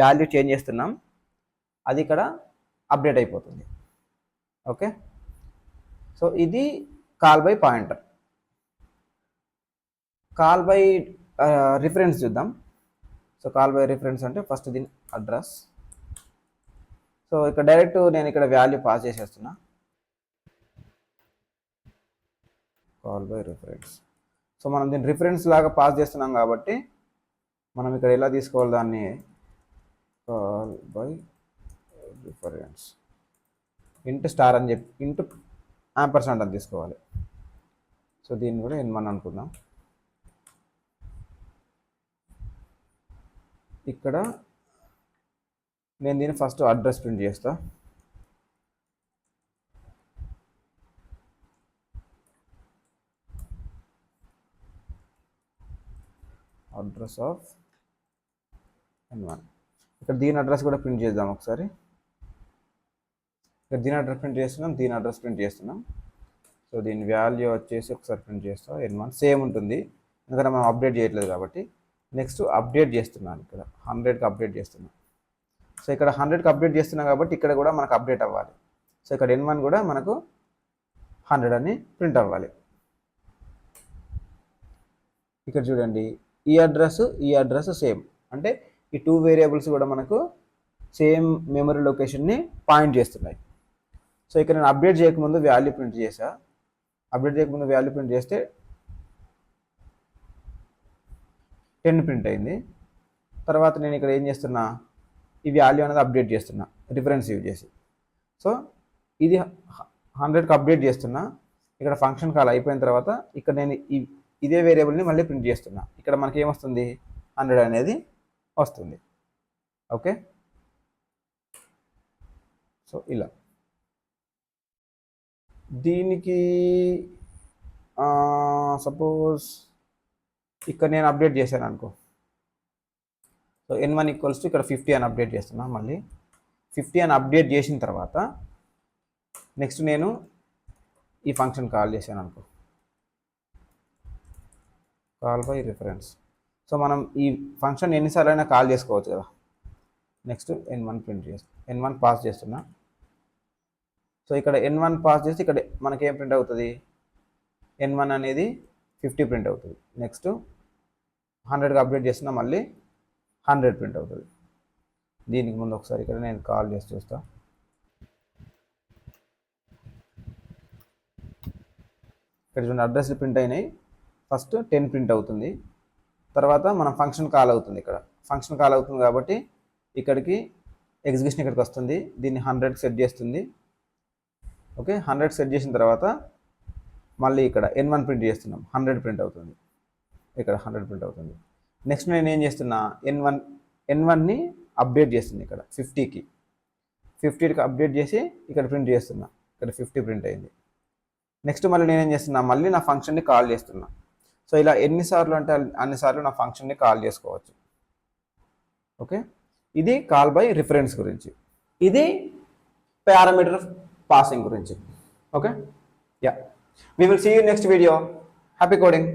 S1: వాల్యూ చేంజ్ చేస్తున్నాం, అది ఇక్కడ అప్డేట్ అయిపోతుంది. ఓకే, సో ఇది call by pointer. Call by reference చూద్దాం. సో కాల్ బై రిఫరెన్స్ అంటే ఫస్ట్ దీని అడ్రస్. సో ఇక్కడ డైరెక్ట్ నేను ఇక్కడ వాల్యూ పాస్ చేసేస్తున్నా, కాల్ బై రిఫరెన్స్. సో మనం దీన్ని రిఫరెన్స్ లాగా పాస్ చేస్తున్నాం కాబట్టి మనం ఇక్కడ ఎలా తీసుకోవాలి దాన్ని, call by reference into star అని చెప్పి ఇంటూ యాంపర్సెంట్ అని తీసుకోవాలి. సో దీన్ని కూడా n1 అనుకుందాం. ఇక్కడ నేను దీన్ని ఫస్ట్ అడ్రస్ ప్రింట్ చేస్తా. Address of n1. ఇక్కడ దీని అడ్రస్ కూడా ప్రింట్ చేద్దాం ఒకసారి. ఇక్కడ దీని అడ్రస్ ప్రింట్ చేస్తున్నాం, దీని అడ్రస్ ప్రింట్ చేస్తున్నాం. సో దీని వాల్యూ వచ్చేసి ఒకసారి ప్రింట్ చేస్తాం, n1 సేమ్ ఉంటుంది ఎందుకంటే మనం అప్డేట్ చేయట్లేదు కాబట్టి. నెక్స్ట్ అప్డేట్ చేస్తున్నాను, ఇక్కడ 100కి అప్డేట్ చేస్తున్నాను. సో ఇక్కడ 100కి అప్డేట్ చేస్తున్నాం కాబట్టి ఇక్కడ కూడా మనకు అప్డేట్ అవ్వాలి. సో ఇక్కడ n1 కూడా మనకు 100 అని ప్రింట్ అవ్వాలి. ఇక్కడ చూడండి, ఈ అడ్రస్ సేమ్, అంటే ఈ 2 వేరియబుల్స్ కూడా మనకు సేమ్ మెమరీ లొకేషన్ని పాయింట్ చేస్తున్నాయి. సో ఇక్కడ నేను అప్డేట్ చేయకముందు వాల్యూ ప్రింట్ చేసా, అప్డేట్ చేయకముందు వాల్యూ ప్రింట్ చేస్తే 10 ప్రింట్ అయింది. తర్వాత నేను ఇక్కడ ఏం చేస్తున్నా, ఈ వాల్యూ అనేది అప్డేట్ చేస్తున్నా రిఫరెన్స్ యూజ్ చేసి. సో ఇది 100కి అప్డేట్ చేస్తున్నా, ఇక్కడ ఫంక్షన్ కాల్ అయిపోయిన తర్వాత ఇక్కడ నేను ఇదే వేరియబుల్ని మళ్ళీ ప్రింట్ చేస్తున్నా, ఇక్కడ మనకి ఏమొస్తుంది 100 అనేది వస్తుంది. ఓకే, సో ఇలా దీనికి సపోజ్ ఇక్కడ నేను అప్డేట్ చేశాను అనుకో. సో n1 ఈక్వల్స్ టు ఇక్కడ 50 అని అప్డేట్ చేస్తున్నా, మళ్ళీ 50 అని అప్డేట్ చేసిన తర్వాత నెక్స్ట్ నేను ఈ ఫంక్షన్ కాల్ చేశాను అనుకో, కాల్ బై రిఫరెన్స్. సో మనం ఈ ఫంక్షన్ ఎన్నిసార్లు అయినా కాల్ చేసుకోవచ్చు కదా. నెక్స్ట్ n1 ప్రింట్ చేస్తాం, n1 పాస్ చేస్తున్నా. సో ఇక్కడ n1 పాస్ చేస్తే ఇక్కడ మనకి ఏం ప్రింట్ అవుతుంది, n1 అనేది 50 ప్రింట్ అవుతుంది. నెక్స్ట్ 100కి అప్డేట్ చేస్తున్నా, మళ్ళీ 100 ప్రింట్ అవుతుంది. దీనికి ముందు ఒకసారి ఇక్కడ నేను కాల్ చేసి చూస్తా. ఇక్కడ చూడండి, అడ్రస్లు ప్రింట్ అయినాయి. ఫస్ట్ 10 ప్రింట్ అవుతుంది, తర్వాత మనం ఫంక్షన్ కాల్ అవుతుంది. ఇక్కడ ఫంక్షన్ కాల్ అవుతుంది కాబట్టి ఇక్కడికి ఎగ్జిక్యూషన్ ఇక్కడికి వస్తుంది, దీన్ని 100కి సెట్ చేస్తుంది. ఓకే, 100కి సెట్ చేసిన తర్వాత మళ్ళీ ఇక్కడ n1 ప్రింట్ చేస్తున్నాం, 100 ప్రింట్ అవుతుంది, ఇక్కడ 100 ప్రింట్ అవుతుంది. నెక్స్ట్ నేను ఏం చేస్తున్నా, n1ని అప్డేట్ చేస్తుంది, ఇక్కడ 50కి అప్డేట్ చేసి ఇక్కడ ప్రింట్ చేస్తున్నా, ఇక్కడ 50 ప్రింట్ అయింది. నెక్స్ట్ మళ్ళీ నేనేం చేస్తున్నా, మళ్ళీ నా ఫంక్షన్ని కాల్ చేస్తున్నా. సో ఇలా ఎన్నిసార్లు అంటే అన్నిసార్లు నా ఫంక్షన్ని కాల్ చేసుకోవచ్చు. ఓకే, ఇది కాల్ బై రిఫరెన్స్ గురించి, ఇది పారామీటర్ పాసింగ్ గురించి. Okay, yeah, we will see you next video. Happy coding.